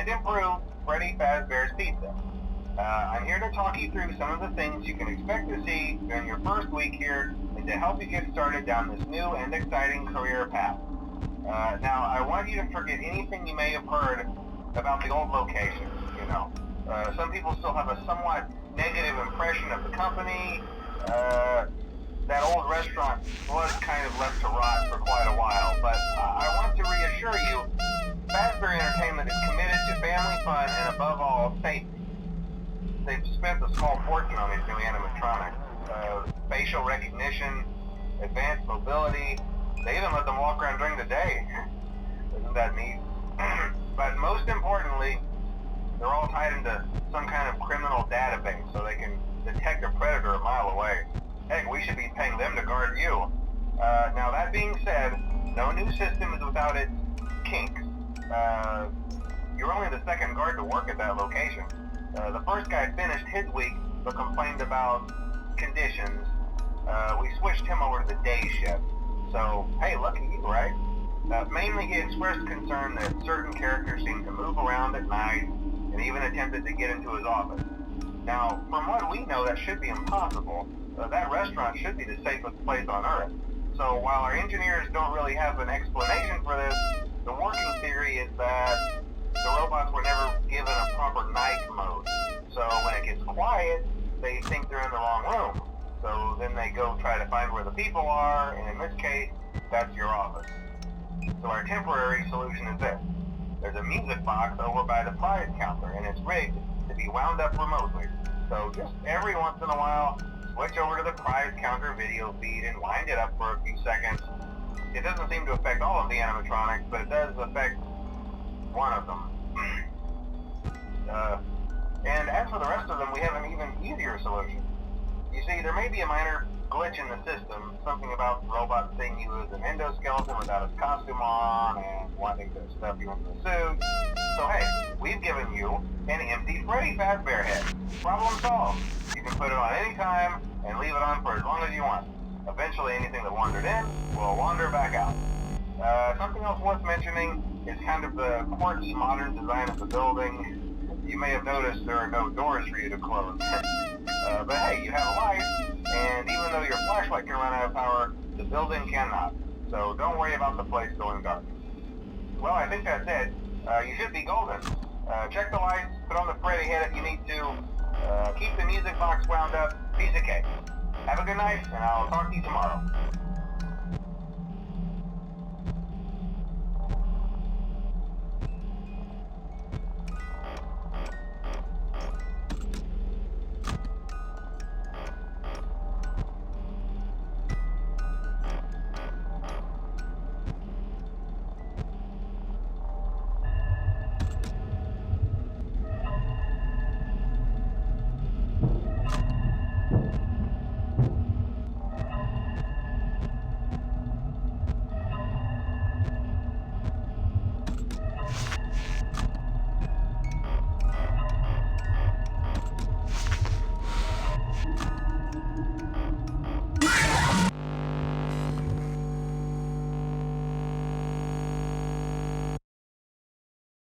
and improved Freddy Fazbear's Pizza. I'm here to talk you through some of the things you can expect to see during your first week here and to help you get started down this new and exciting career path. Now, I want you to forget anything you may have heard about the old location. Some people still have a somewhat negative impression of the company. That old restaurant was kind of left to rot for quite a while, but I want to reassure you, Fazbear Entertainment is committed to family fun and above all, safety. They've spent a small fortune on these new animatronics. Facial recognition, advanced mobility, they even let them walk around during the day. Isn't that neat? But most importantly, they're all tied into some kind of criminal database so they can detect a predator a mile away. Heck, we should be paying them to guard you. Now that being said, no new system is without its kinks. You're only the second guard to work at that location. The first guy finished his week but complained about conditions. We switched him over to the day shift. So, hey, look at you, right? Mainly he expressed concern that certain characters seemed to move around at night and even attempted to get into his office. Now, from what we know, that should be impossible. That restaurant should be the safest place on Earth. So while our engineers don't really have an explanation for this, the working theory is that the robots were never given a proper night mode. So when it gets quiet, they think they're in the wrong room. So then they go try to find where the people are, and in this case, that's your office. So our temporary solution is this. There's a music box over by the prize counter, and it's rigged to be wound up remotely. So just every once in a while, switch over to the prize counter video feed and wind it up for a few seconds. It doesn't seem to affect all of the animatronics, but it does affect one of them. And as for the rest of them, we have an even easier solution. You see, there may be a minor glitch in the system, something about robots seeing you as an endoskeleton without his costume on and wanting to stuff you into the suit. So hey, we've given you an empty Freddy Fazbear head. Problem solved. You can put it on any time and leave it on for as long as you want. Eventually anything that wandered in will wander back out. Something else worth mentioning is kind of the quartz modern design of the building. You may have noticed there are no doors for you to close. But hey, you have a light, and even though your flashlight can run out of power, the building cannot. So don't worry about the place going dark. Well, I think that's it. You should be golden. Check the lights, put on the Freddy head if you need to. Keep the music box wound up. Piece of cake. Have a good night, and I'll talk to you tomorrow.